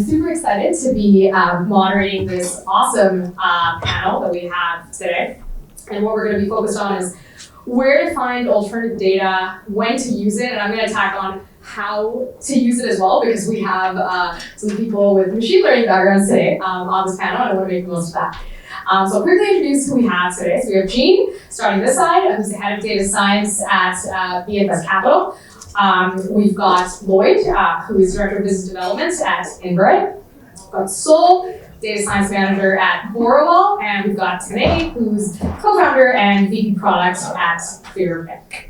Super excited to be moderating this awesome panel that we have today. And what we're going to be focused on is where to find alternative data, when to use it, and I'm going to tack on how to use it as well, because we have some people with machine learning backgrounds today on this panel, and I want to make the most of that. So I'll quickly introduce who we have today. So we have Jean, starting this side, who's the head of data science at BFS Capital. We've got Lloyd, who is director of business development at Inverite. We've got Sol, data science manager at Borrowell, and we've got Tanay, who's co-founder and VP product at Clearbanc.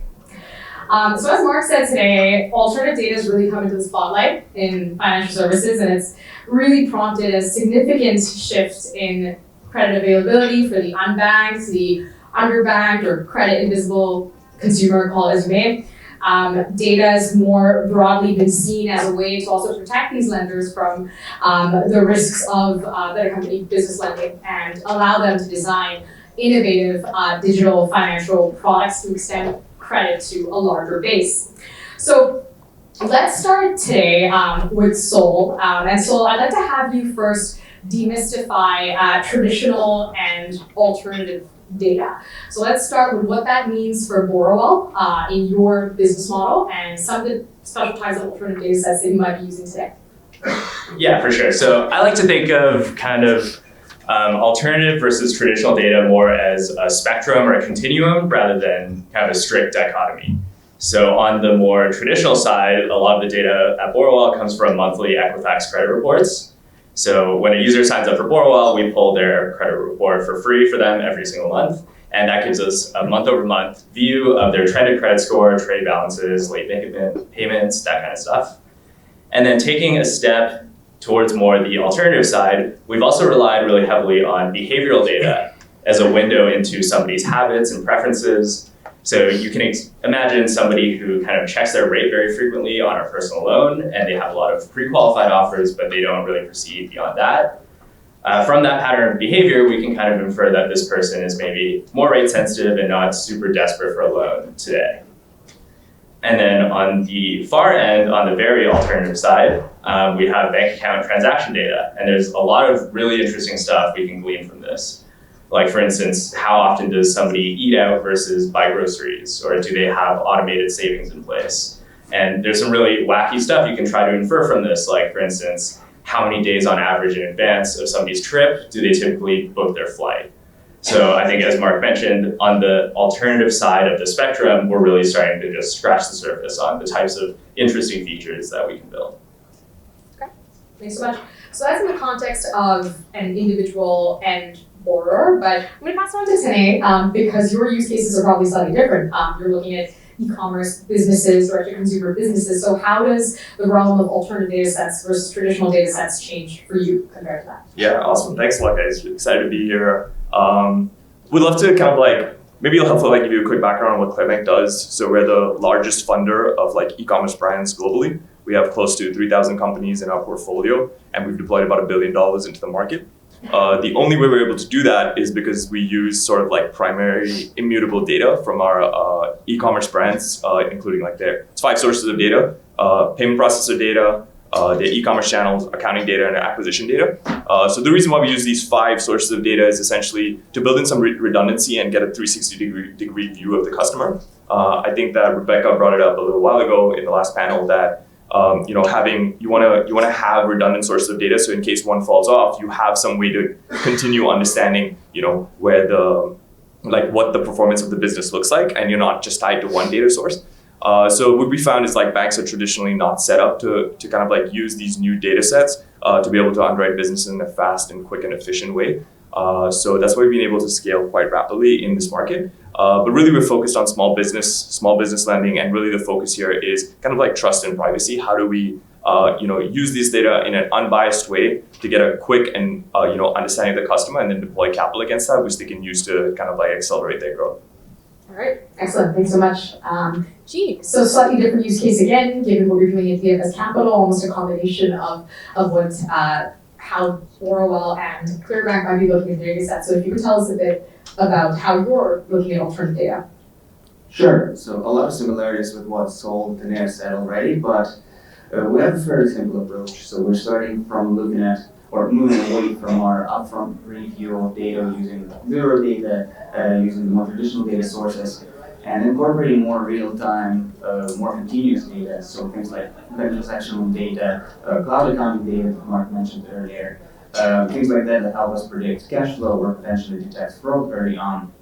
So as Mark said today, alternative data has really come into the spotlight in financial services, and it's really prompted a significant shift in credit availability for the unbanked, the underbanked, or credit invisible consumer, call it as you may. Data has more broadly been seen as a way to also protect these lenders from the risks of that accompany business lending and allow them to design innovative digital financial products to extend credit to a larger base. So let's start today with Sol. And Sol, I'd like to have you first demystify traditional and alternative data. So let's start with what that means for Borrowell in your business model and some of the special types of alternative data sets that you might be using today. Yeah, for sure. So I like to think of kind of alternative versus traditional data more as a spectrum or a continuum rather than kind of a strict dichotomy. So on the more traditional side, a lot of the data at Borrowell comes from monthly Equifax credit reports. So when a user signs up for Borrowell, we pull their credit report for free for them every single month. And that gives us a month-over-month view of their trended credit score, trade balances, late payments, that kind of stuff. And then taking a step towards more the alternative side, we've also relied really heavily on behavioral data as a window into somebody's habits and preferences. So you can imagine somebody who kind of checks their rate very frequently on a personal loan, and they have a lot of pre-qualified offers, but they don't really proceed beyond that. From that pattern of behavior, we can kind of infer that this person is maybe more rate sensitive and not super desperate for a loan today. And then on the far end, on the very alternative side, we have bank account transaction data. And there's a lot of really interesting stuff we can glean from this. Like, for instance, how often does somebody eat out versus buy groceries? Or do they have automated savings in place? And there's some really wacky stuff you can try to infer from this. Like, for instance, how many days on average in advance of somebody's trip do they typically book their flight? So I think, as Mark mentioned, on the alternative side of the spectrum, we're really starting to just scratch the surface on the types of interesting features that we can build. Okay, thanks so much. So that's in the context of an individual and borrower, but I'm going to pass it on to Tanay because your use cases are probably slightly different. You're looking at e-commerce businesses, direct-to-consumer businesses. So how does the realm of alternative data sets versus traditional data sets change for you compared to that? Yeah, awesome. Thanks a lot, guys. Excited to be here. We'd love to kind of maybe it'll help give you a quick background on what Clearbanc does. So we're the largest funder of e-commerce brands globally. We have close to 3,000 companies in our portfolio, and we've deployed about $1 billion into the market. The only way we're able to do that is because we use sort of primary immutable data from our e-commerce brands, including it's 5 sources of data: payment processor data, the e-commerce channels, accounting data, and acquisition data. So the reason why we use these 5 sources of data is essentially to build in some redundancy and get a 360-degree view of the customer. I think that Rebecca brought it up a little while ago in the last panel that you want to have redundant sources of data, so in case one falls off, you have some way to continue understanding, where what the performance of the business looks like, and you're not just tied to one data source. So what we found is banks are traditionally not set up to kind of use these new data sets to be able to underwrite business in a fast and quick and efficient way. So that's why we've been able to scale quite rapidly in this market. But really we're focused on small business lending, and really the focus here is kind of trust and privacy. How do we use this data in an unbiased way to get a quick and understanding of the customer, and then deploy capital against that, which they can use to kind of accelerate their growth. All right, excellent. Thanks so much. Gee, so slightly different use case again, given what you're doing at BFS Capital, almost a combination of what how Borrowell and Clearbanc might be looking at data sets. So if you could tell us a bit about how you're looking at alternative data. Sure. So a lot of similarities with what Sol and Tanay said already, but We have a fairly simple approach. So we're starting from looking at or moving away from our upfront review of data using bureau data, using the more traditional data sources, and incorporating more real-time, more continuous data. So things like transactional data, cloud accounting data that Mark mentioned earlier, things like that help us predict cash flow or potentially detect fraud early on.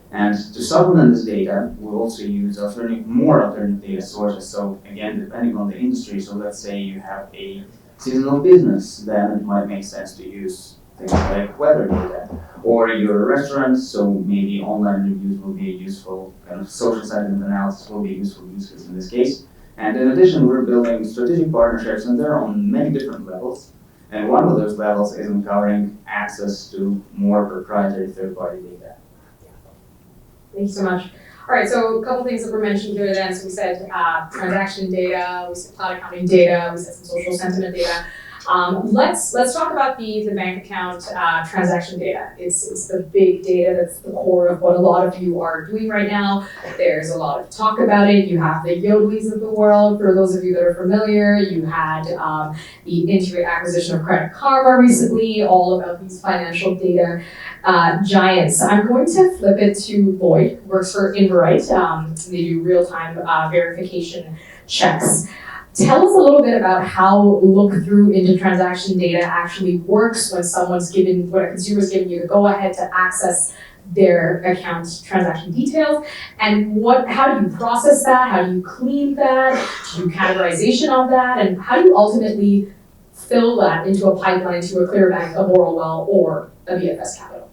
And to supplement this data, we'll also use more alternative data sources. So again, depending on the industry, so let's say you have a seasonal business, then it might make sense to use things like weather data. Or you're a restaurant, so maybe online reviews will be a useful kind of social sentiment analysis will be a useful use case in this case. And in addition, we're building strategic partnerships, and they're on many different levels. And one of those levels is empowering access to more proprietary third-party data. Thank you so much. All right, so a couple things that were mentioned here then. So we said transaction data, we said cloud accounting data, we said some social sentiment data. Let's talk about the bank account transaction data. It's the big data that's the core of what a lot of you are doing right now. There's a lot of talk about it. You have the Yodleys of the world. For those of you that are familiar, you had the Inverite acquisition of Credit Karma recently, all about these financial data giants. I'm going to flip it to Lloyd, who works for Inverite. They do real-time verification checks. Tell us a little bit about how look-through into transaction data actually works when when a consumer's giving you the go-ahead to access their account transaction details, and how do you process that? How do you clean that? Do you do categorization of that? And how do you ultimately fill that into a pipeline, into a Clearbanc, a Borrowell, or a BFS Capital?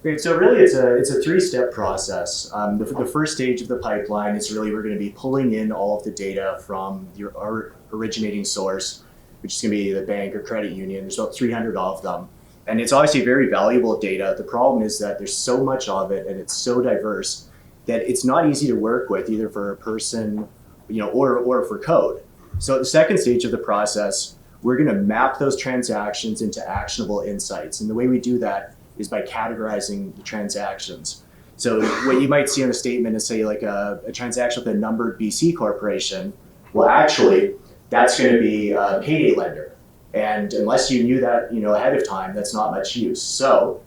Great. So really, it's a three-step process. The first stage of the pipeline is really we're going to be pulling in all of the data from our originating source, which is going to be the bank or credit union. There's about 300 of them, and it's obviously very valuable data. The problem is that there's so much of it, and it's so diverse that it's not easy to work with either for a person, or for code. So at the second stage of the process, we're going to map those transactions into actionable insights, and the way we do that is by categorizing the transactions. So what you might see in a statement is say like a transaction with a numbered BC corporation. Well, actually, that's going to be a payday lender. And unless you knew that ahead of time, that's not much use. So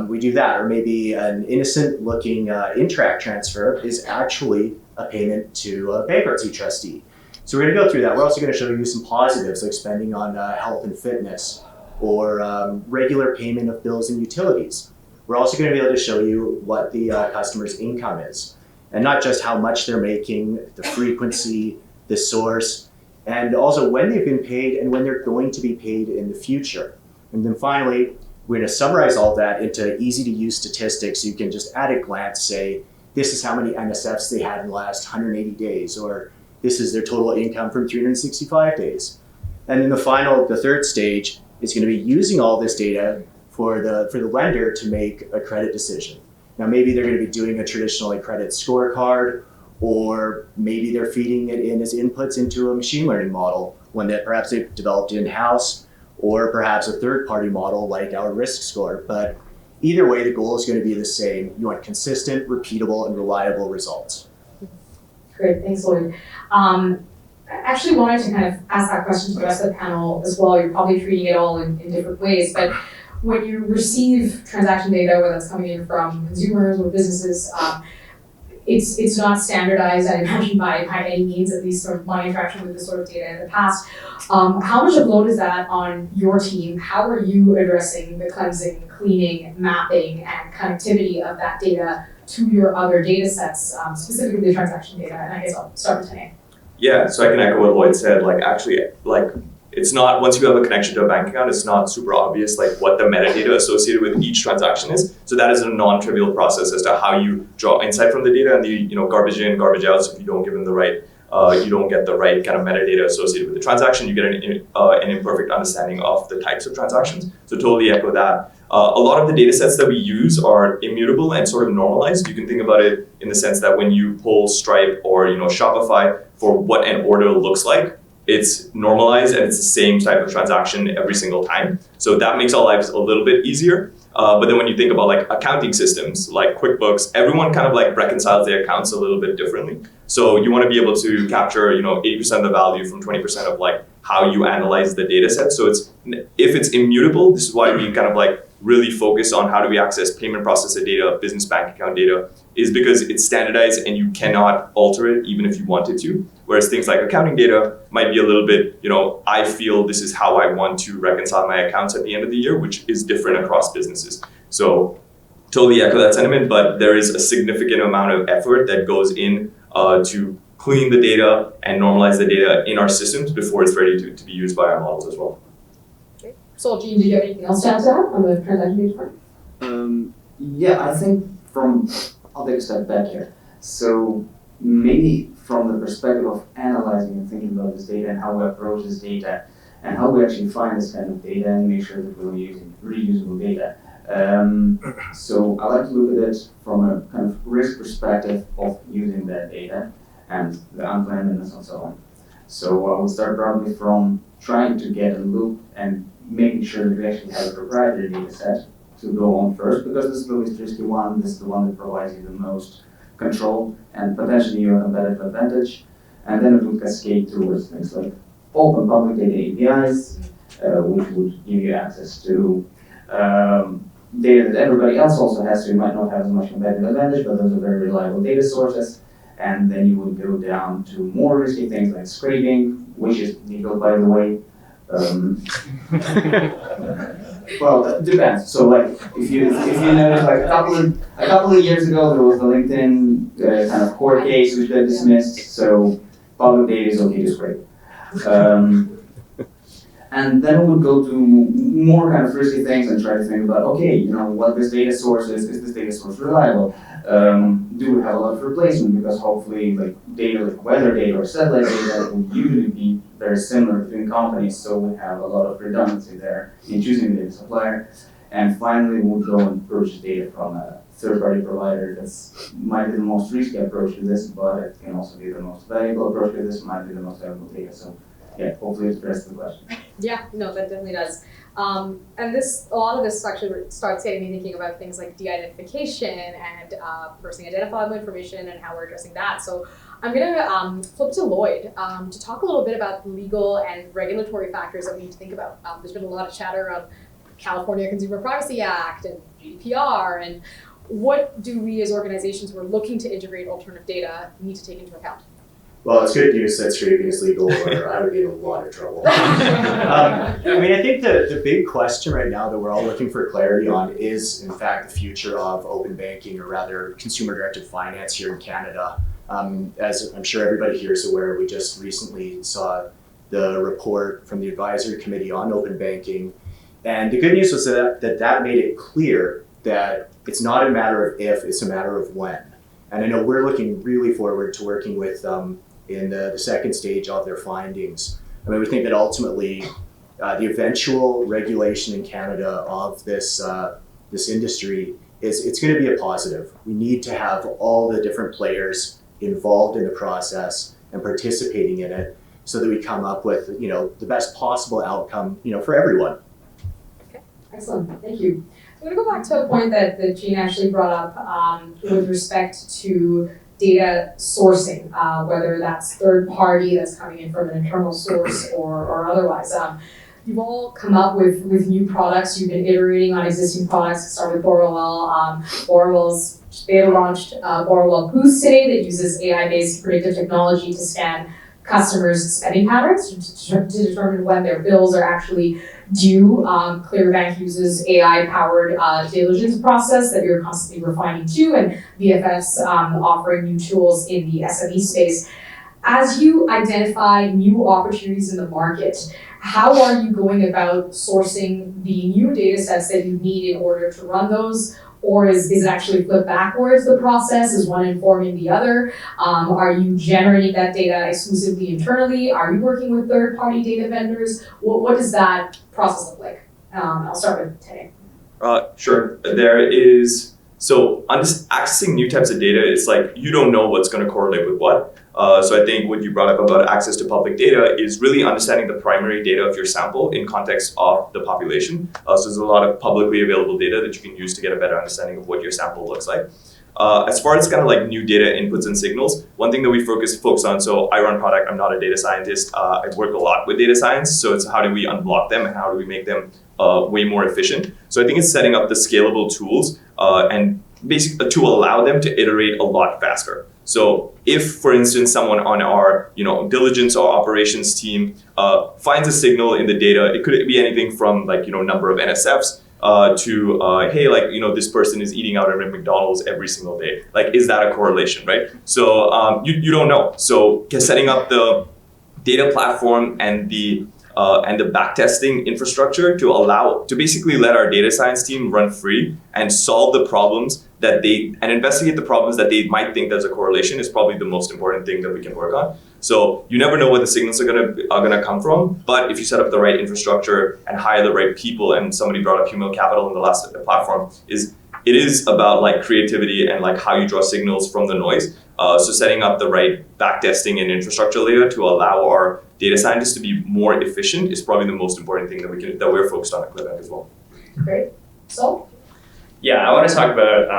we do that. Or maybe an innocent looking in-track transfer is actually a payment to a bankruptcy trustee. So we're going to go through that. We're also going to show you some positives like spending on health and fitness, or regular payment of bills and utilities. We're also going to be able to show you what the customer's income is, and not just how much they're making, the frequency, the source, and also when they've been paid and when they're going to be paid in the future. And then finally, we're going to summarize all that into easy to use statistics. You can just at a glance say, this is how many NSFs they had in the last 180 days, or this is their total income from 365 days. And then the third stage is going to be using all this data for the lender to make a credit decision. Now, maybe they're going to be doing a traditional credit scorecard, or maybe they're feeding it in as inputs into a machine learning model, one that perhaps they've developed in-house, or perhaps a third-party model like our risk score. But either way, the goal is going to be the same. You want consistent, repeatable, and reliable results. Great, thanks, Lloyd. I actually wanted to kind of ask that question to the rest of the panel as well. You're probably treating it all in different ways, but when you receive transaction data, whether it's coming in from consumers or businesses, it's not standardized, I imagine, by any means, at least from my interaction with this sort of data in the past. How much of load is that on your team? How are you addressing the cleansing, cleaning, mapping, and connectivity of that data to your other data sets, specifically the transaction data? And I guess I'll start with Tanay. Yeah, so I can echo what Lloyd said. It's not, once you have a connection to a bank account, it's not super obvious what the metadata associated with each transaction is. So that is a non-trivial process as to how you draw insight from the data and the garbage in, garbage out. So if you don't give them the right, you don't get the right kind of metadata associated with the transaction, you get an imperfect understanding of the types of transactions. So totally echo that. A lot of the data sets that we use are immutable and sort of normalized. You can think about it in the sense that when you pull Stripe or Shopify for what an order looks like, it's normalized and it's the same type of transaction every single time. So that makes our lives a little bit easier. But then when you think about accounting systems like QuickBooks, everyone kind of reconciles their accounts a little bit differently. So you want to be able to capture 80% of the value from 20% of how you analyze the data set. So if it's immutable, this is why we kind of like really focus on how do we access payment processor data, business bank account data, is because it's standardized and you cannot alter it even if you wanted to. Whereas things like accounting data might be a little bit, I feel this is how I want to reconcile my accounts at the end of the year, which is different across businesses. So totally echo that sentiment, but there is a significant amount of effort that goes in to clean the data and normalize the data in our systems before it's ready to be used by our models as well. Okay. So, Gene, do you have anything else to add to that on the transaction-based part? Yeah, I think I'll take a step back here. So maybe from the perspective of analyzing and thinking about this data and how we approach this data and how we actually find this kind of data and make sure that we're using reusable data. So I like to look at it from a kind of risk perspective of using that data and the unplannedness and so on. So I will start probably from trying to get a loop and making sure that we actually have a proprietary data set to go on first, because this is the least risky one. This is the one that provides you the most control and potentially your competitive advantage. And then it would cascade towards things like open public data APIs, which would give you access to data that everybody else also has, so you might not have as much competitive advantage, but those are very reliable data sources. And then you would go down to more risky things like scraping, which is legal, by the way. Well, it depends. So, like, if you notice, like a couple of years ago, there was the LinkedIn kind of court case which got dismissed. So, public data is okay to scrape. And then we would go to more kind of risky things and try to think about, okay, what this data source is this data source reliable? Do we have a lot of replacement? Because hopefully, like data, like weather data or satellite data, would usually be very similar between companies, so we have a lot of redundancy there in choosing the data supplier. And finally, we'll go and purchase data from a third-party provider. That's might be the most risky approach to this, but it can also be the most valuable approach to this. Might be the most valuable data. So, yeah, hopefully it addresses the question. Yeah, no, that definitely does. And a lot of this actually starts getting me thinking about things like de-identification and personally identifiable information and how we're addressing that. So I'm going to flip to Lloyd to talk a little bit about legal and regulatory factors that we need to think about. There's been a lot of chatter around California Consumer Privacy Act and GDPR, and what do we as organizations who are looking to integrate alternative data need to take into account? Well, it's good news that scraping is legal, or I would be in a lot of trouble. I think the big question right now that we're all looking for clarity on is, in fact, the future of open banking, or rather consumer-directed finance here in Canada. As I'm sure everybody here is aware, we just recently saw the report from the Advisory Committee on Open Banking. And the good news was that made it clear that it's not a matter of if, it's a matter of when. And I know we're looking really forward to working with them in the second stage of their findings. I mean, we think that ultimately the eventual regulation in Canada of this industry it's going to be a positive. We need to have all the different players involved in the process and participating in it, so that we come up with the best possible outcome for everyone. Okay, excellent, thank you. I'm going to go back to a point that Gene actually brought up with respect to data sourcing, whether that's third party that's coming in from an internal source or otherwise. You've all come up with new products. You've been iterating on existing products. Start with Borrowell. Borrowell's beta launched Borrowell Boost today that uses AI-based predictive technology to scan customers' spending patterns to determine when their bills are actually due. Clearbanc uses AI-powered diligence process that you're constantly refining to, and Evetts offering new tools in the SME space. As you identify new opportunities in the market, how are you going about sourcing the new data sets that you need in order to run those? Or is it actually flipped backwards, the process? Is one informing the other? Are you generating that data exclusively internally? Are you working with third-party data vendors? What does that process look like? I'll start with Tanay. Sure. There is, so accessing new types of data, it's like you don't know what's going to correlate with what. So I think what you brought up about access to public data is really understanding the primary data of your sample in context of the population. So there's a lot of publicly available data that you can use to get a better understanding of what your sample looks like. As far as kind of like new data inputs and signals, one thing that we focus on, so I run product, I'm not a data scientist, I work a lot with data science, so it's how do we unblock them and how do we make them way more efficient. So I think it's setting up the scalable tools and basically to allow them to iterate a lot faster. So if, for instance, someone on our diligence or operations team finds a signal in the data, it could be anything from like number of NSFs to hey, like this person is eating out at McDonald's every single day. Like, is that a correlation, right? So you don't know. So setting up the data platform and the backtesting infrastructure to basically let our data science team run free and solve the problems and investigate the problems that they might think there's a correlation is probably the most important thing that we can work on. So you never know where the signals are gonna come from, but if you set up the right infrastructure and hire the right people, and somebody brought up human capital in the last platform, it is about like creativity and like how you draw signals from the noise. So setting up the right backtesting and infrastructure layer to allow our data scientists to be more efficient is probably the most important thing that we're focused on at Clearbanc as well. Great. So? Yeah, I want to talk about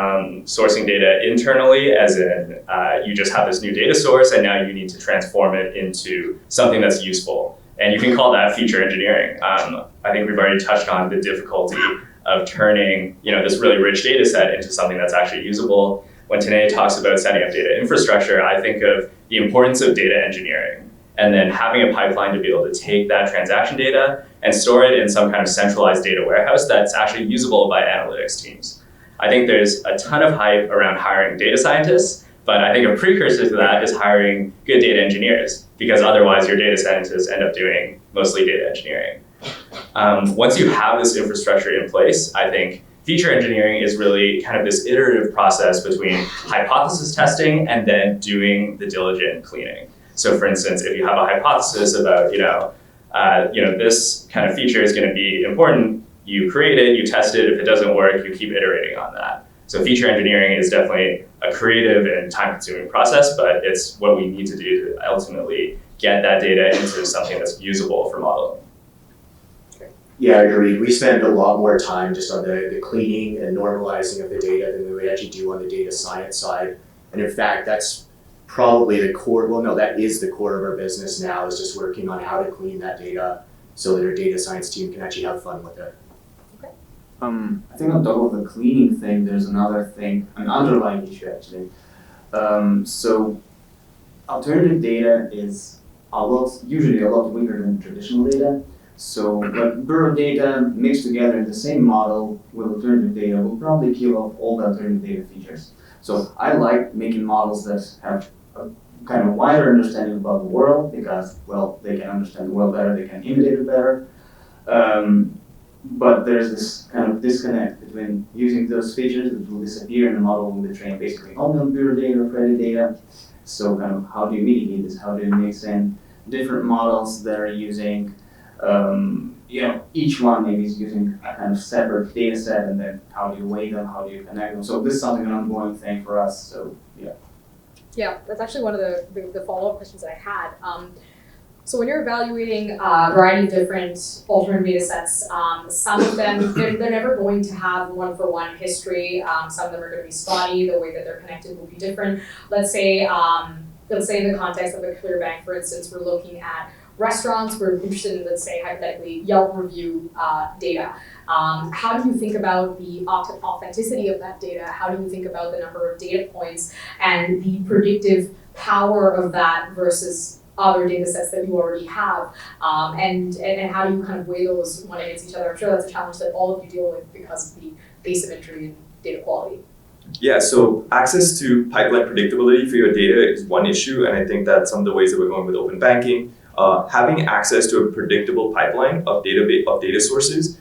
sourcing data internally, as in you just have this new data source and now you need to transform it into something that's useful. And you can call that feature engineering. I think we've already touched on the difficulty of turning this really rich data set into something that's actually usable. When Tanay talks about setting up data infrastructure, I think of the importance of data engineering and then having a pipeline to be able to take that transaction data and store it in some kind of centralized data warehouse that's actually usable by analytics teams. I think there's a ton of hype around hiring data scientists, but I think a precursor to that is hiring good data engineers, because otherwise your data scientists end up doing mostly data engineering. Once you have this infrastructure in place, I think feature engineering is really kind of this iterative process between hypothesis testing and then doing the diligent cleaning. So for instance, if you have a hypothesis about, this kind of feature is going to be important, you create it, you test it. If it doesn't work, you keep iterating on that. So feature engineering is definitely a creative and time-consuming process, but it's what we need to do to ultimately get that data into something that's usable for modeling. Yeah, I agree. We spend a lot more time just on the cleaning and normalizing of the data than we actually do on the data science side. And in fact, that's probably the core, that is the core of our business now, is just working on how to clean that data so that our data science team can actually have fun with it. Okay. I think on top of the cleaning thing, there's another thing, an underlying issue actually. So alternative data is usually a lot weaker than traditional data. So but Bureau data mixed together in the same model with alternative data will probably kill off all the alternative data features. So I like making models that have a kind of wider understanding about the world because, they can understand the world better, they can imitate it better. But there's this kind of disconnect between using those features that will disappear in the model will be trained basically only on Bureau data or credit data. So kind of how do you mitigate this? How do you mix in different models that are using each one maybe is using a kind of separate data set, and then how do you weigh them, how do you connect them? So this is something an ongoing thing for us, so yeah. Yeah, that's actually one of the follow-up questions that I had. So when you're evaluating a variety of different alternative data sets, some of them, they're never going to have one-for-one history. Some of them are going to be spotty, the way that they're connected will be different. Let's say in the context of a Clearbanc, for instance, we're looking at restaurants, we're interested in, let's say, hypothetically, Yelp review data. How do you think about the authenticity of that data? How do you think about the number of data points and the predictive power of that versus other data sets that you already have? And how do you kind of weigh those one against each other? I'm sure that's a challenge that all of you deal with because of the asymmetry in data quality. Yeah, so access to pipeline predictability for your data is one issue, and I think that's some of the ways that we're going with open banking. Having access to a predictable pipeline of data sources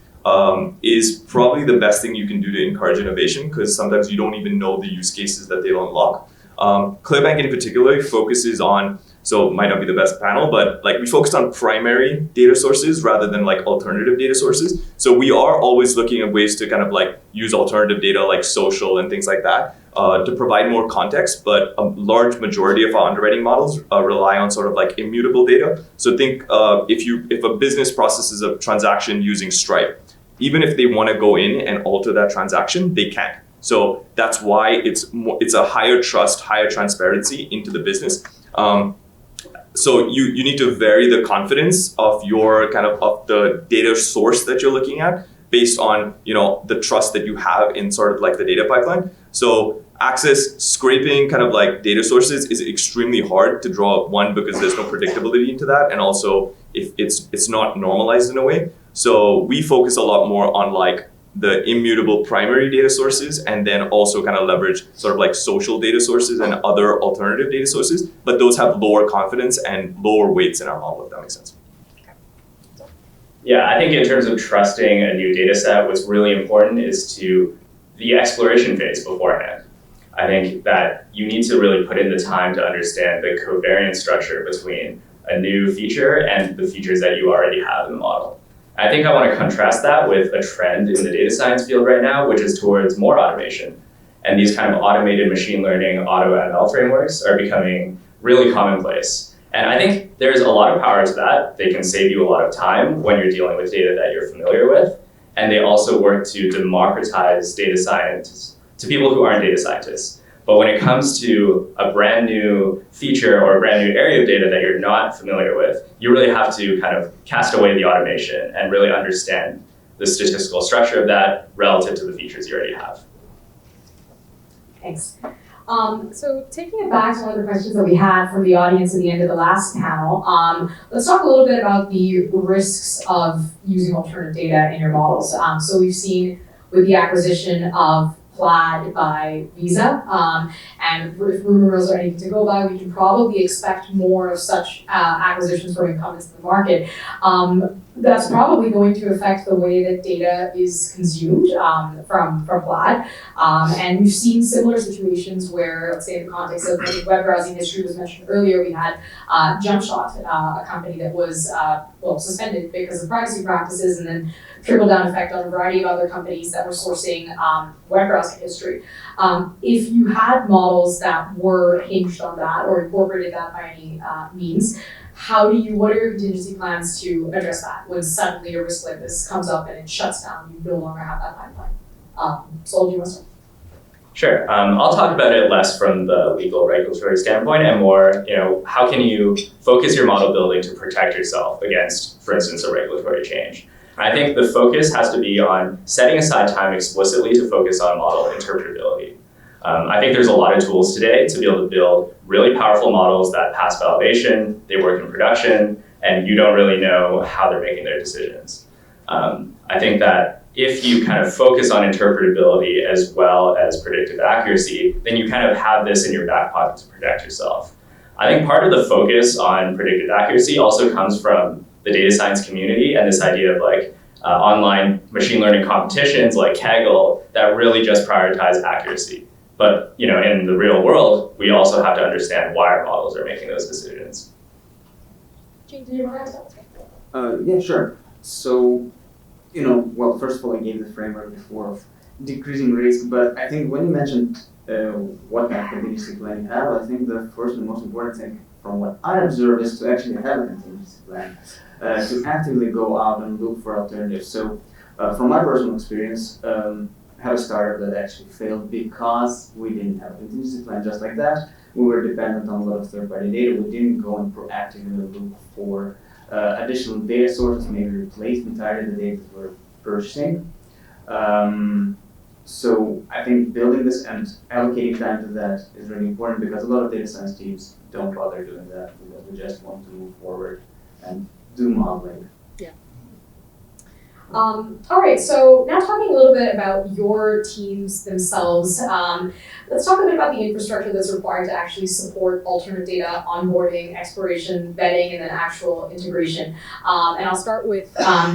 is probably the best thing you can do to encourage innovation, because sometimes you don't even know the use cases that they'll unlock. Clearbanc in particular focuses on, so it might not be the best panel, but like we focused on primary data sources rather than like alternative data sources. So we are always looking at ways to kind of like use alternative data like social and things like that to provide more context, but a large majority of our underwriting models rely on sort of like immutable data. So think if a business processes a transaction using Stripe, even if they want to go in and alter that transaction, they can't. So that's why it's a higher trust, higher transparency into the business. So you need to vary the confidence of your of the data source that you're looking at based on the trust that you have in sort of like the data pipeline. So scraping data sources is extremely hard to draw up, one, because there's no predictability into that, and also if it's not normalized in a way. So we focus a lot more on the immutable primary data sources, and then also leverage sort of social data sources and other alternative data sources, but those have lower confidence and lower weights in our model, if that makes sense. Yeah, I think in terms of trusting a new data set, what's really important is the exploration phase beforehand. I think that you need to really put in the time to understand the covariance structure between a new feature and the features that you already have in the model. I think I want to contrast that with a trend in the data science field right now, which is towards more automation. And these kind of automated machine learning, auto ML frameworks are becoming really commonplace. And I think there's a lot of power to that. They can save you a lot of time when you're dealing with data that you're familiar with. And they also work to democratize data science to people who aren't data scientists. But when it comes to a brand new feature or a brand new area of data that you're not familiar with, you really have to kind of cast away the automation and really understand the statistical structure of that relative to the features you already have. Thanks. So taking it back to one of the questions that we had from the audience at the end of the last panel, let's talk a little bit about the risks of using alternative data in your models. So we've seen with the acquisition of Plaid by Visa, and if rumor mills are anything to go by, we can probably expect more of such acquisitions from incumbents in the market. That's probably going to affect the way that data is consumed from Plaid. And we've seen similar situations where, let's say in the context of the web browsing history was mentioned earlier, we had JumpShot, a company that was suspended because of privacy practices, and then trickle-down effect on a variety of other companies that were sourcing web browsing history. If you had models that were hinged on that or incorporated that by any means, what are your contingency plans to address that when suddenly a risk like this comes up and it shuts down, you no longer have that pipeline? Sol, do you want to start? Sure. I'll talk about it less from the legal regulatory standpoint and more, how can you focus your model building to protect yourself against, for instance, a regulatory change? I think the focus has to be on setting aside time explicitly to focus on model interpretability. I think there's a lot of tools today to be able to build really powerful models that pass validation, they work in production, and you don't really know how they're making their decisions. I think that if you kind of focus on interpretability as well as predictive accuracy, then you kind of have this in your back pocket to protect yourself. I think part of the focus on predictive accuracy also comes from the data science community and this idea of online machine learning competitions like Kaggle that really just prioritize accuracy. But in the real world, we also have to understand why our models are making those decisions. Jane, did you want to add? Yeah, sure. So, first of all, I gave the framework before of decreasing risk, but I think when you mentioned what kind of contingency plan you have, I think the first and most important thing from what I observe is to actually have a contingency plan, to actively go out and look for alternatives. So, from my personal experience, had a startup that actually failed because we didn't have a contingency plan just like that. We were dependent on a lot of third-party data. We didn't go and proactively look for additional data sources, maybe replace entirely the data that we're purchasing. So I think building this and allocating time to that is really important because a lot of data science teams don't bother doing that because we just want to move forward and do modeling. All right, so now talking a little bit about your teams themselves, let's talk a bit about the infrastructure that's required to actually support alternate data onboarding, exploration, vetting, and then actual integration. And I'll start with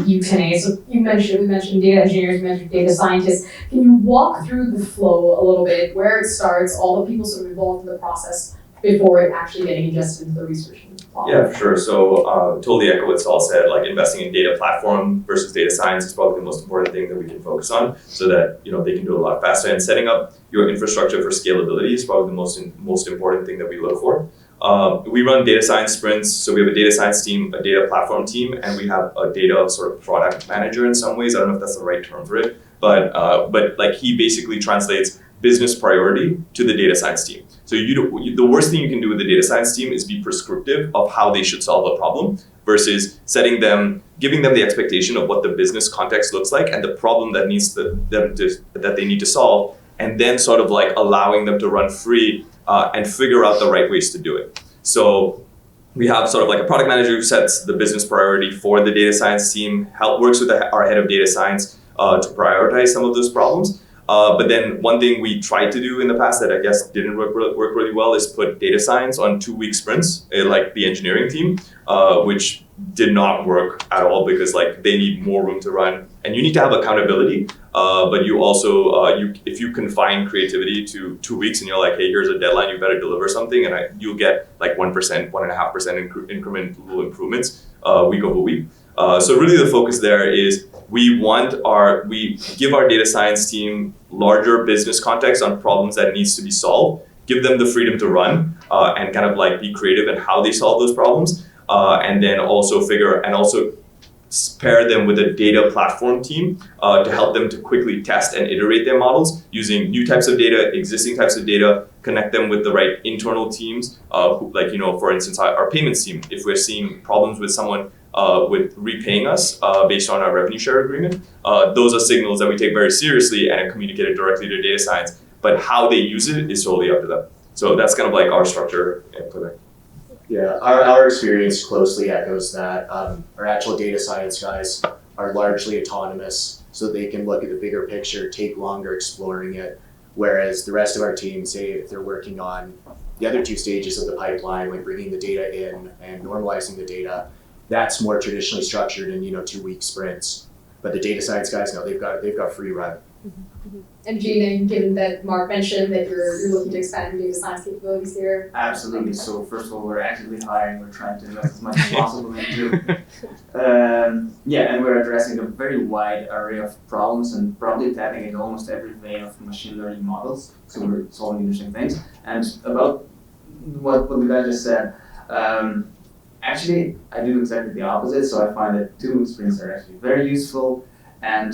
you, Tanay. So we mentioned data engineers, we mentioned data scientists. Can you walk through the flow a little bit, where it starts, all the people sort of involved in the process before it actually getting ingested into the research? Yeah, for sure. So totally echo what Saul said, investing in data platform versus data science is probably the most important thing that we can focus on so that they can do a lot faster. And setting up your infrastructure for scalability is probably the most important thing that we look for. We run data science sprints. So we have a data science team, a data platform team, and we have a data sort of product manager in some ways. I don't know if that's the right term for it, but like he basically translates business priority to the data science team. So the worst thing you can do with the data science team is be prescriptive of how they should solve a problem versus giving them the expectation of what the business context looks like and the problem that that they need to solve, and then sort of like allowing them to run free and figure out the right ways to do it. So we have sort of like a product manager who sets the business priority for the data science team, works with our head of data science to prioritize some of those problems. But then one thing we tried to do in the past that I guess didn't work really well is put data science on 2-week sprints, like the engineering team, which did not work at all because like they need more room to run, and you need to have accountability. But you also, if you confine creativity to 2 weeks and you're like, hey, here's a deadline, you better deliver something, and you'll get like 1%, 1.5% incremental improvements week over week. So really the focus there is we give our data science team larger business context on problems that needs to be solved, give them the freedom to run and kind of like be creative in how they solve those problems, and then also pair them with a data platform team to help them to quickly test and iterate their models using new types of data, existing types of data, connect them with the right internal teams, for instance, our payments team. If we're seeing problems with someone with repaying us based on our revenue share agreement, those are signals that we take very seriously and are communicated directly to data science, but how they use it is totally up to them. So that's kind of like our structure at Clearbanc. Yeah, our experience closely echoes that. Our actual data science guys are largely autonomous, so they can look at the bigger picture, take longer exploring it, whereas the rest of our team, say if they're working on the other 2 stages of the pipeline, like bringing the data in and normalizing the data, that's more traditionally structured in 2-week sprints. But the data science guys, no, they've got free run. Mm-hmm. And Gina, given that Mark mentioned that you're looking to expand your data science capabilities here. Absolutely. So first of all, we're actively hiring. We're trying to invest as much as possible into. And we're addressing a very wide array of problems and probably tapping into almost every vein of machine learning models. So we're solving interesting things. And about what the guy just said, actually, I do exactly the opposite. So I find that 2-week sprints are actually very useful, and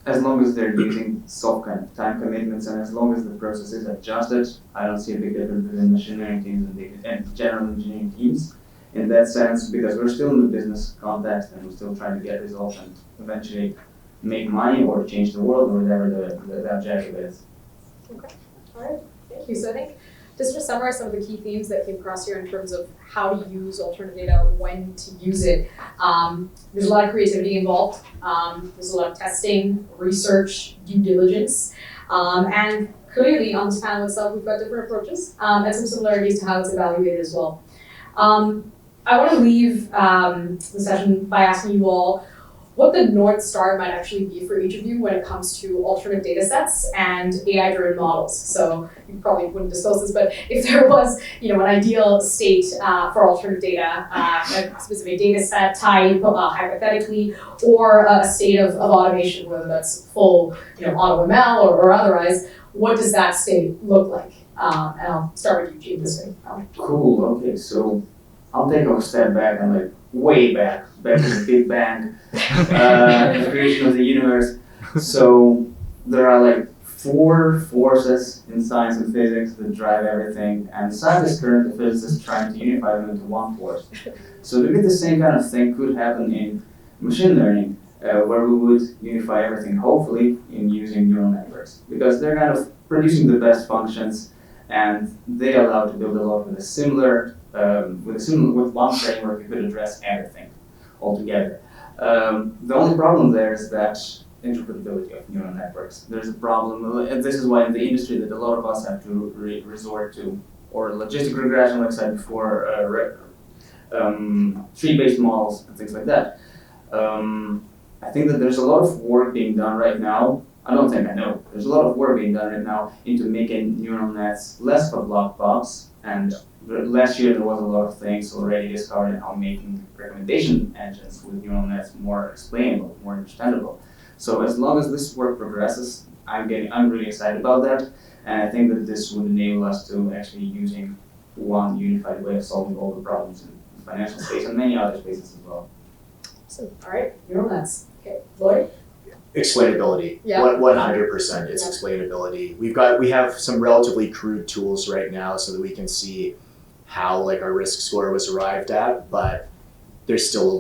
as long as they're using soft kind of time commitments and as long as the process is adjusted, I don't see a big difference between machine learning teams and general engineering teams in that sense, because we're still in the business context and we're still trying to get results and eventually make money or change the world or whatever the objective is. Okay, all right, thank you. So I think just to summarize some of the key themes that came across here in terms of how to use alternative data, when to use it, there's a lot of creativity involved. There's a lot of testing, research, due diligence, and clearly on this panel itself, we've got different approaches and some similarities to how it's evaluated as well. I want to leave the session by asking you all what the North Star might actually be for each of you when it comes to alternative data sets and AI-driven models. So you probably wouldn't disclose this, but if there was, an ideal state for alternative data, a specific data set type, hypothetically, or a state of automation, whether that's full, AutoML or otherwise, what does that state look like? And I'll start with you, Gene, this way. Cool. Okay, so I'll take a step back and way back to the Big Bang, the creation of the universe. So there are 4 forces in science and physics that drive everything, and scientists, currently physicists, trying to unify them into one force. So maybe the same kind of thing could happen in machine learning, where we would unify everything, hopefully, in using neural networks, because they're kind of producing the best functions, and they allow to build a lot with one framework, you could address everything altogether. The only problem there is that interpretability of neural networks. There's a problem, and this is why in the industry that a lot of us have to resort to, or logistic regression, like I said before, tree-based models and things like that. I think that there's a lot of work being done right now. I don't think I know. There's a lot of work being done right now into making neural nets less of a black box. And last year there was a lot of things already discovered in how making recommendation engines with neural nets more explainable, more understandable. So as long as this work progresses, I'm really excited about that. And I think that this would enable us to actually using one unified way of solving all the problems in the financial space and many other spaces as well. So, all right, neural nets. Okay, Lloyd? Explainability. Yeah. 100%. It's Yeah. explainability. We have some relatively crude tools right now so that we can see how like our risk score was arrived at, but there's still a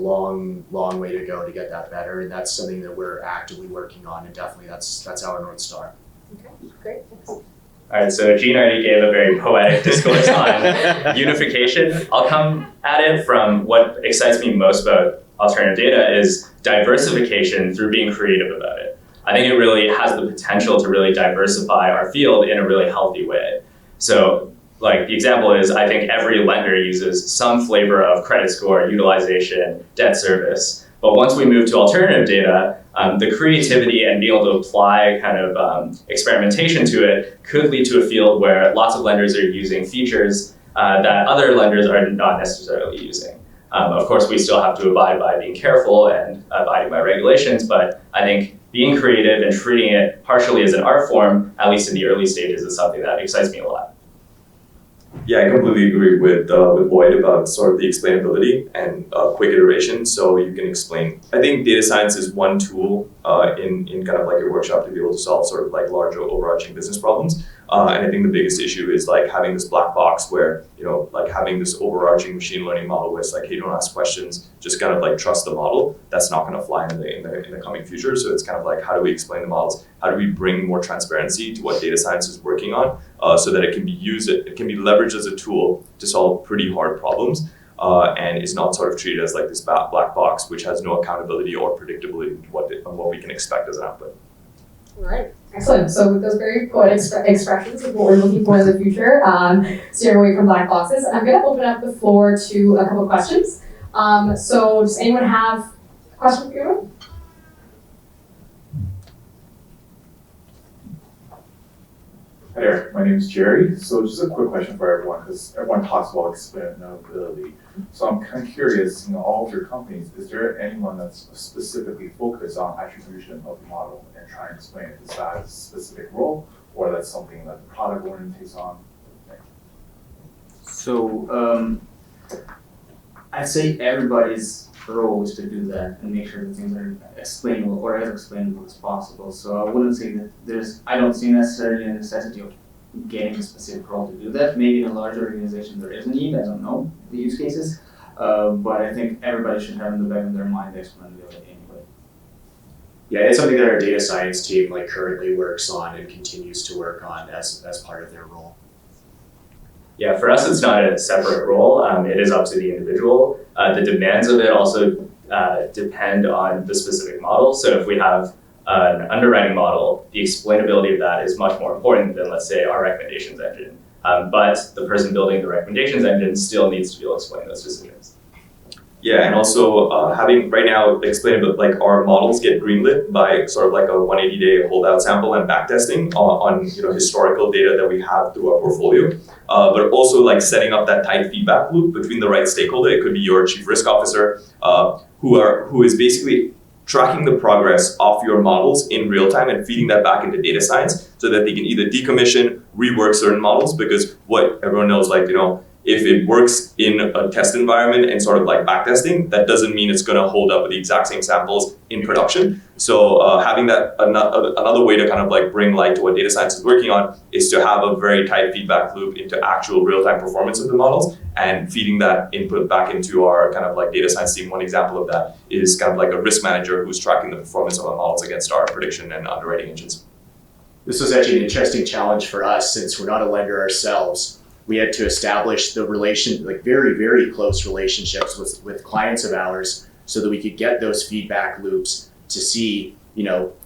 long way to go to get that better, and that's something that we're actively working on, and definitely that's our North Star. Okay, great. Thanks. All right, so Gene already gave a very poetic discourse on unification. I'll come at it from what excites me most about alternative data is diversification through being creative about it. I think it really has the potential to really diversify our field in a really healthy way. So like the example is, I think every lender uses some flavor of credit score, utilization, debt service. But once we move to alternative data, the creativity and being able to apply kind of experimentation to it could lead to a field where lots of lenders are using features that other lenders are not necessarily using. Of course, we still have to abide by being careful and abiding by regulations, but I think being creative and treating it partially as an art form, at least in the early stages, is something that excites me a lot. Yeah, I completely agree with Lloyd about sort of the explainability and quick iteration, so you can explain. I think data science is one tool in kind of like a workshop to be able to solve sort of like larger overarching business problems. And I think the biggest issue is like having this black box where, you know, like having this overarching machine learning model where it's like, hey, don't ask questions, just kind of like trust the model. That's not going to fly in the coming future. So it's kind of like, how do we explain the models? How do we bring more transparency to what data science is working on so that it can be used, it can be leveraged as a tool to solve pretty hard problems and is not sort of treated as like this black box, which has no accountability or predictability on what we can expect as an output. All right, excellent. So with those very poetic expressions of what we're looking for in the future, steering away from black boxes, I'm going to open up the floor to a couple of questions. So does anyone have a question for you? Hi there, my name is Jerry. So just a quick question for everyone, because everyone talks about explainability. So I'm kind of curious, in all of your companies, is there anyone that's specifically focused on attribution of the model and trying to explain it? Is that a specific role, or that's something that the product owner takes on? So I'd say everybody's role is to do that and make sure that things are explainable or as explainable as possible. So I wouldn't say that I don't see necessarily a necessity of getting a specific role to do that. Maybe in a larger organization there is a need, I don't know the use cases, but I think everybody should have in the back of their mind the explainability anyway. Yeah, it's something that our data science team like currently works on and continues to work on as part of their role. Yeah, for us, it's not a separate role. It is up to the individual. The demands of it also depend on the specific model. So if we have an underwriting model, the explainability of that is much more important than, let's say, our recommendations engine. But the person building the recommendations engine still needs to be able to explain those decisions. Yeah, and also having right now explainable, like our models get greenlit by sort of like a 180-day holdout sample and backtesting on historical data that we have through our portfolio, but also like setting up that tight feedback loop between the right stakeholder. It could be your chief risk officer, who is basically tracking the progress of your models in real time and feeding that back into data science so that they can either decommission, rework certain models, because what everyone knows, like, if it works in a test environment and sort of like backtesting, that doesn't mean it's going to hold up with the exact same samples in production. So having that another way to kind of like bring light to what data science is working on is to have a very tight feedback loop into actual real-time performance of the models and feeding that input back into our kind of like data science team. One example of that is kind of like a risk manager who's tracking the performance of our models against our prediction and underwriting engines. This was actually an interesting challenge for us since we're not a lender ourselves. We had to establish the very, very close relationships with clients of ours so that we could get those feedback loops to see,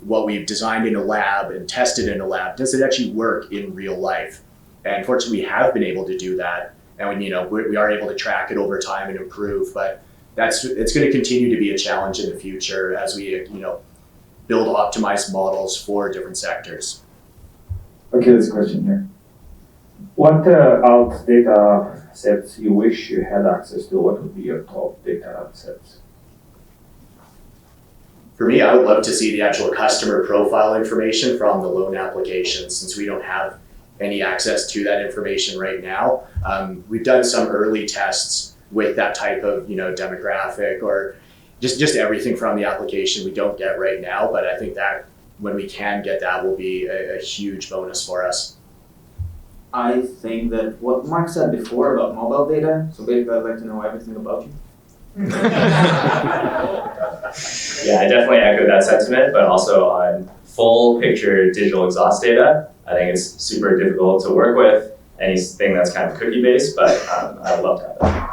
what we've designed in a lab and tested in a lab, does it actually work in real life? And fortunately, we have been able to do that. And we are able to track it over time and improve, but it's going to continue to be a challenge in the future as we, build optimized models for different sectors. Okay, this question here. What alt data sets you wish you had access to? What would be your top data sets? For me, I would love to see the actual customer profile information from the loan application, since we don't have any access to that information right now. We've done some early tests with that type of demographic or just everything from the application we don't get right now, but I think that when we can get that will be a huge bonus for us. I think that what Mark said before about mobile data, so basically I'd like to know everything about you. Yeah, I definitely echo that sentiment, but also on full picture digital exhaust data, I think it's super difficult to work with anything that's kind of cookie based, but I would love to have that.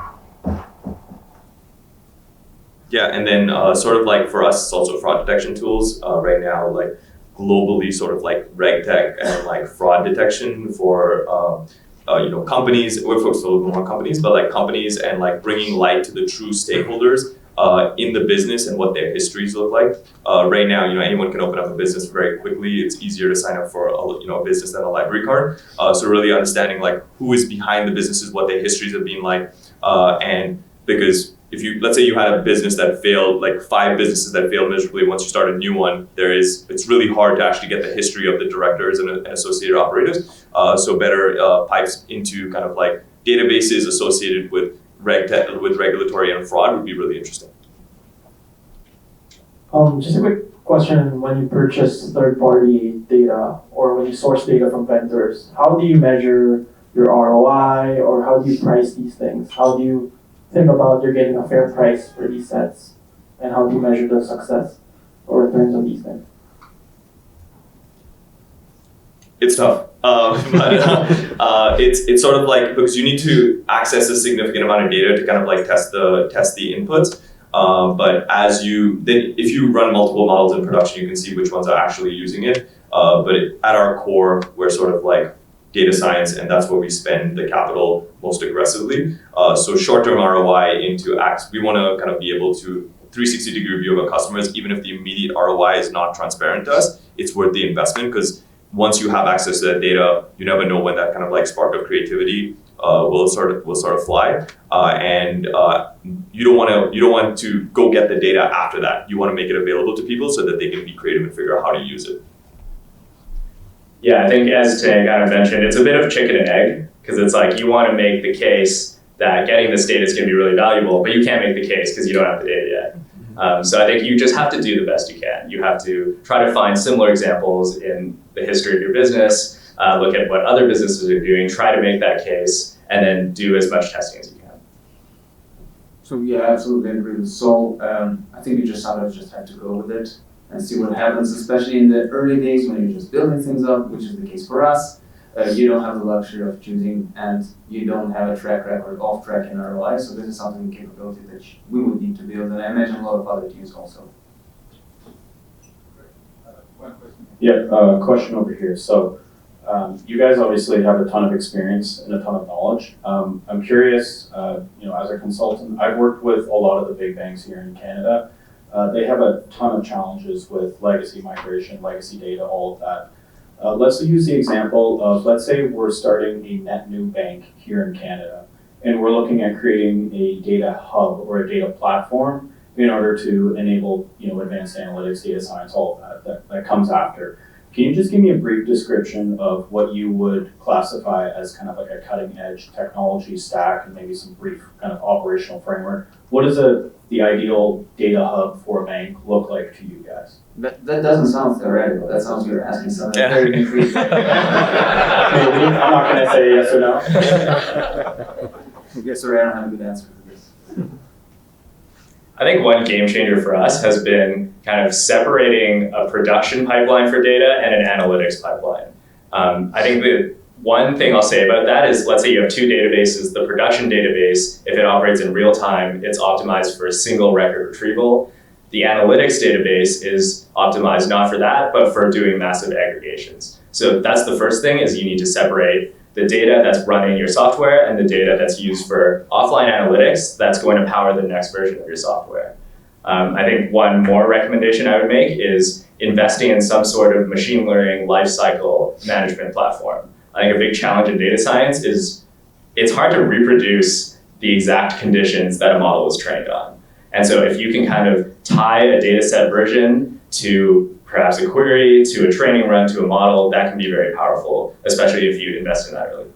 Yeah, and then sort of like for us, it's also fraud detection tools right now, like globally, sort of like RegTech and like fraud detection for companies. We're focused a little bit more on companies, but like companies and like bringing light to the true stakeholders in the business and what their histories look like. Right now, anyone can open up a business very quickly. It's easier to sign up for a business than a library card. So really understanding like who is behind the businesses, what their histories have been like, and because let's say you had a business that failed, like 5 businesses that failed miserably, once you start a new one, it's really hard to actually get the history of the directors and associated operators. So better pipes into kind of like databases associated with regulatory and fraud would be really interesting. Just a quick question: when you purchase third-party data or when you source data from vendors, how do you measure your ROI, or how do you price these things? How do you think about you're getting a fair price for these sets, and how do you measure the success or returns on these things? It's tough, but it's sort of like, because you need to access a significant amount of data to kind of like test the inputs. But if you run multiple models in production, you can see which ones are actually using it. But at our core, we're sort of like data science, and that's where we spend the capital most aggressively. So short-term ROI we want to kind of be able to 360-degree view of our customers, even if the immediate ROI is not transparent to us, it's worth the investment, because once you have access to that data, you never know when that kind of like spark of creativity will sort of fly. And you don't want to go get the data after that. You want to make it available to people so that they can be creative and figure out how to use it. Yeah, I think as Tanay kind of mentioned, it's a bit of chicken and egg, because it's like you want to make the case that getting this data is going to be really valuable, but you can't make the case because you don't have the data yet. So I think you just have to do the best you can. You have to try to find similar examples in the history of your business, look at what other businesses are doing, try to make that case, and then do as much testing as you can. So yeah, absolutely agree. So I think you just have to go with it and see what happens, especially in the early days when you're just building things up, which is the case for us. You don't have the luxury of choosing, and you don't have a track record of tracking ROI. So this is something capability that we would need to build, and I imagine a lot of other teams also. Yeah, question over here. So you guys obviously have a ton of experience and a ton of knowledge. I'm curious, as a consultant, I've worked with a lot of the big banks here in Canada. They have a ton of challenges with legacy migration, legacy data, all of that. Let's use the example of, let's say we're starting a net new bank here in Canada, and we're looking at creating a data hub or a data platform in order to enable, advanced analytics, data science, all of that comes after. Can you just give me a brief description of what you would classify as kind of like a cutting edge technology stack, and maybe some brief kind of operational framework? What does the ideal data hub for a bank look like to you guys? That doesn't sound theoretical. That sounds you're asking something very concrete. Maybe. I'm not going to say yes or no. I guess I don't have a good answer for this. I think one game changer for us has been kind of separating a production pipeline for data and an analytics pipeline. I think the one thing I'll say about that is, let's say you have 2 databases. The production database, if it operates in real time, it's optimized for a single record retrieval. The analytics database is optimized not for that, but for doing massive aggregations. So that's the first thing, is you need to separate the data that's running your software and the data that's used for offline analytics that's going to power the next version of your software. I think one more recommendation I would make is investing in some sort of machine learning lifecycle management platform. I think a big challenge in data science is it's hard to reproduce the exact conditions that a model is trained on. And so if you can kind of tie a data set version to perhaps a query, to a training run, to a model, that can be very powerful, especially if you invest in that early.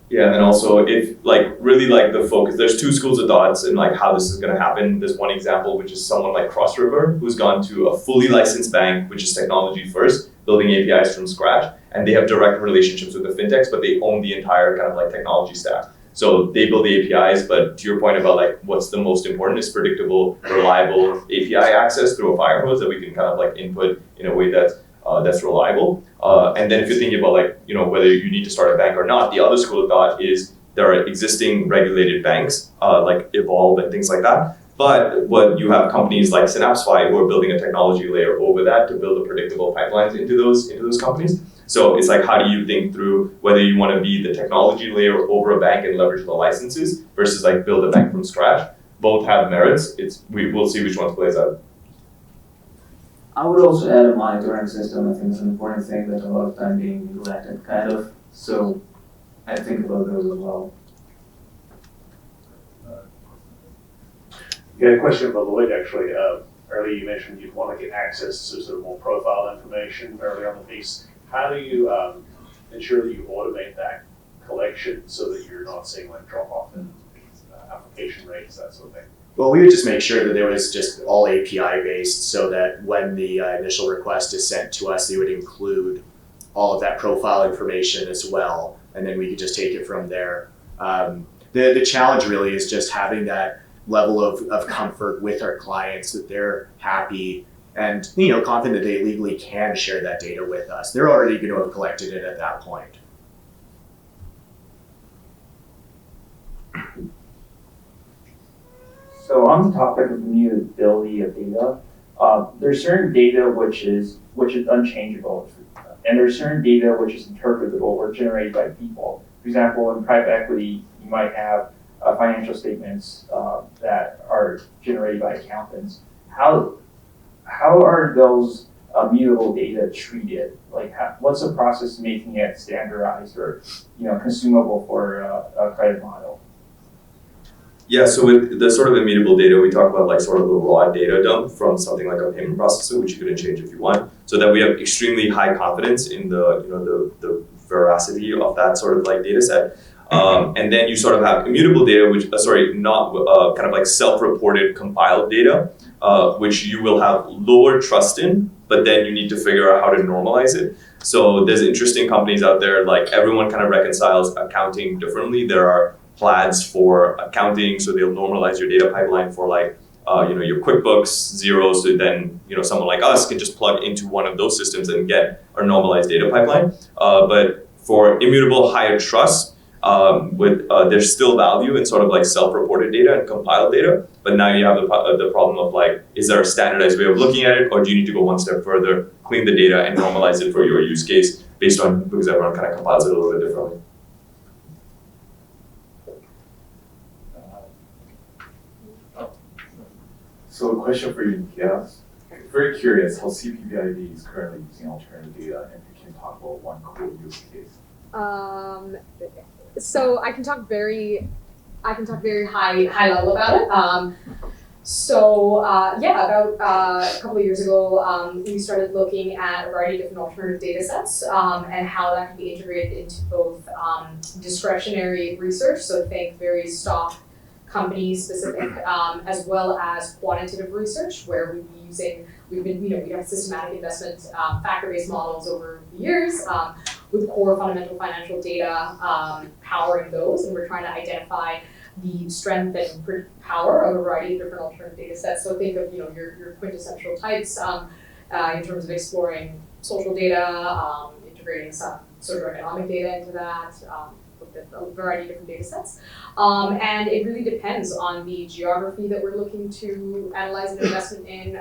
Yeah, and also if like really like the focus, there's two schools of thoughts in like how this is going to happen. There's one example, which is someone like Cross River, who's gone to a fully licensed bank, which is technology first, building APIs from scratch, and they have direct relationships with the fintechs, but they own the entire kind of like technology stack. So they build the APIs, but to your point about like what's the most important is predictable, reliable API access through a fire hose that we can kind of like input in a way that's reliable. And then if you're thinking about like, you know, whether you need to start a bank or not, the other school of thought is there are existing regulated banks like Evolve and things like that. But what you have companies like Synapsify who are building a technology layer over that to build the predictable pipelines into those companies. So it's like, how do you think through whether you want to be the technology layer over a bank and leverage the licenses versus like build a bank from scratch? Both have merits. We'll see which one plays out. I would also add a monitoring system. I think it's an important thing that a lot of time being neglected, kind of. So I think about those as well. Yeah, a question for Lloyd actually. Earlier you mentioned you'd want to get access to sort of more profile information early on the piece. How do you ensure that you automate that collection so that you're not seeing like drop off in application rates, that sort of thing? Well, we would just make sure that it was just all API based so that when the initial request is sent to us, they would include all of that profile information as well. And then we could just take it from there. The challenge really is just having that level of comfort with our clients that they're happy and confident that they legally can share that data with us. They're already going to have collected it at that point. So on the topic of immutability of data, there's certain data which is unchangeable, and there's certain data which is interpretable or generated by people. For example, in private equity, you might have financial statements that are generated by accountants. How are those mutable data treated? Like, what's the process making it standardized or consumable for a credit model? Yeah, so with the sort of immutable data, we talk about like sort of the raw data dump from something like a payment processor, which you could change if you want, so that we have extremely high confidence in the veracity of that sort of like data set. And then you sort of have immutable data, which kind of like self-reported compiled data, which you will have lower trust in, but then you need to figure out how to normalize it. So there's interesting companies out there, like everyone kind of reconciles accounting differently. There are plaids for accounting, so they'll normalize your data pipeline for like your QuickBooks zeros, so then someone like us can just plug into one of those systems and get our normalized data pipeline. But for immutable higher trust, there's still value in sort of like self-reported data and compiled data, but now you have the problem of like, is there a standardized way of looking at it, or do you need to go one step further, clean the data and normalize it for your use case based on, because everyone kind of compiles it a little bit differently. So a question for you, Nikita. Very curious how CPPIB is currently using alternative data, and if you can talk about one cool use case. So I can talk very high level about it. About a couple of years ago, we started looking at a variety of different alternative data sets and how that can be integrated into both discretionary research, so think very stock company specific, as well as quantitative research, where we have systematic investment factor-based models over the years with core fundamental financial data powering those, and we're trying to identify the strength and power of a variety of different alternative data sets. So think of your quintessential types in terms of exploring social data, integrating some socioeconomic data into that, a variety of different data sets. And it really depends on the geography that we're looking to analyze an investment in.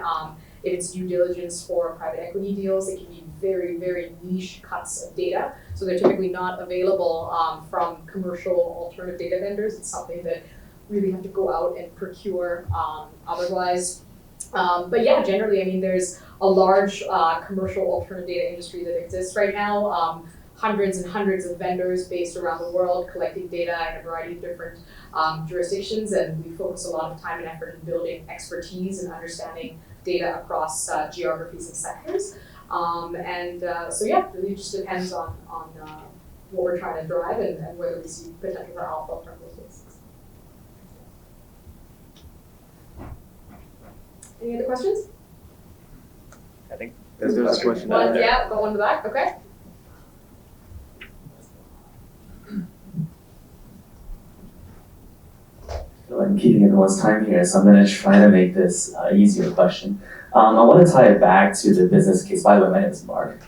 If it's due diligence for private equity deals, it can be very, very niche cuts of data. So they're typically not available from commercial alternative data vendors. It's something that really have to go out and procure otherwise. But yeah, generally, there's a large commercial alternative data industry that exists right now. Hundreds and hundreds of vendors based around the world collecting data in a variety of different jurisdictions, and we focus a lot of time and effort in building expertise and understanding data across geographies and sectors. So yeah, really just depends on what we're trying to drive and whether we see potential for alpha from those cases. Any other questions? I think there's a question down One, there. yeah, got one in the back, okay. I'm keeping everyone's time here, so I'm going to try to make this easier question. I want to tie it back to the business case. By the way, my name is Mark.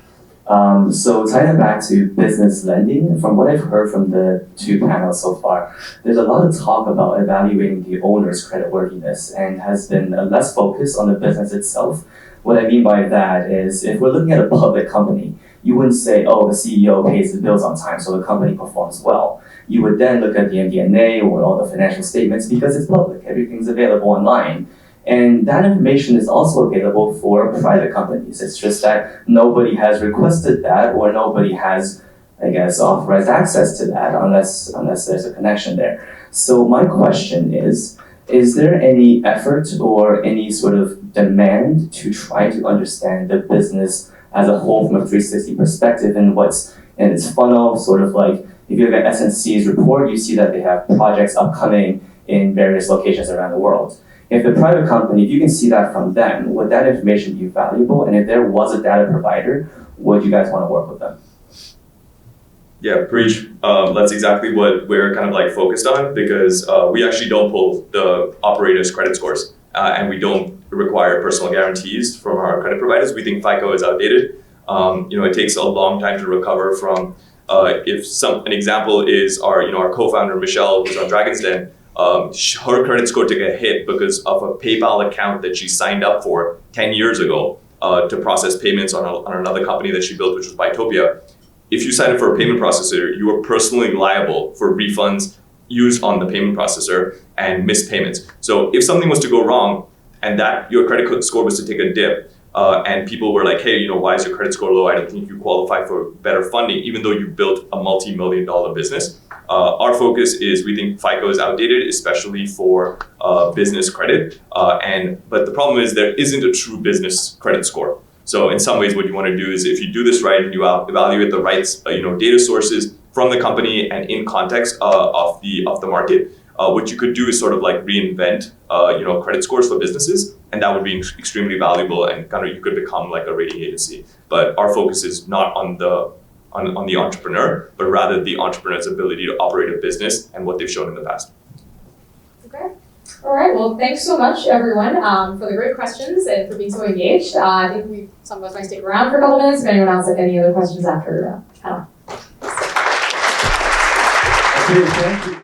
So tying it back to business lending, from what I've heard from the two panels so far, there's a lot of talk about evaluating the owner's creditworthiness and has been less focused on the business itself. What I mean by that is if we're looking at a public company, you wouldn't say, oh, the CEO pays the bills on time, so the company performs well. You would then look at the MD&A or all the financial statements because it's public, everything's available online. And that information is also available for private companies. It's just that nobody has requested that or nobody has, I guess, authorized access to that unless there's a connection there. So my question is there any effort or any sort of demand to try to understand the business as a whole from a 360 perspective and what's in its funnel, sort of like if you look at SNC's report, you see that they have projects upcoming in various locations around the world. If the private company, if you can see that from them, would that information be valuable? And if there was a data provider, would you guys want to work with them? Yeah, preach. That's exactly what we're kind of like focused on because we actually don't pull the operators' credit scores and we don't require personal guarantees from our credit providers. We think FICO is outdated. It takes a long time to recover from. An example is our co-founder Michelle, who's on Dragon's Den. Her credit score took a hit because of a PayPal account that she signed up for 10 years ago to process payments on another company that she built, which was Bytopia. If you sign up for a payment processor, you are personally liable for refunds used on the payment processor and missed payments. So if something was to go wrong and that your credit score was to take a dip, and people were like, hey, why is your credit score low? I don't think you qualify for better funding, even though you built a multi-million-dollar business. Our focus is we think FICO is outdated, especially for business credit. But the problem is there isn't a true business credit score. So in some ways, what you want to do is if you do this right and you evaluate the right data sources from the company and in context of the market, what you could do is sort of like reinvent credit scores for businesses, and that would be extremely valuable and kind of you could become like a rating agency. But our focus is not on the entrepreneur, but rather the entrepreneur's ability to operate a business and what they've shown in the past. Okay. All right. Well, thanks so much, everyone, for the great questions and for being so engaged. I think some of us might stick around for a couple minutes. If anyone else has any other questions after panel. Okay, thank you.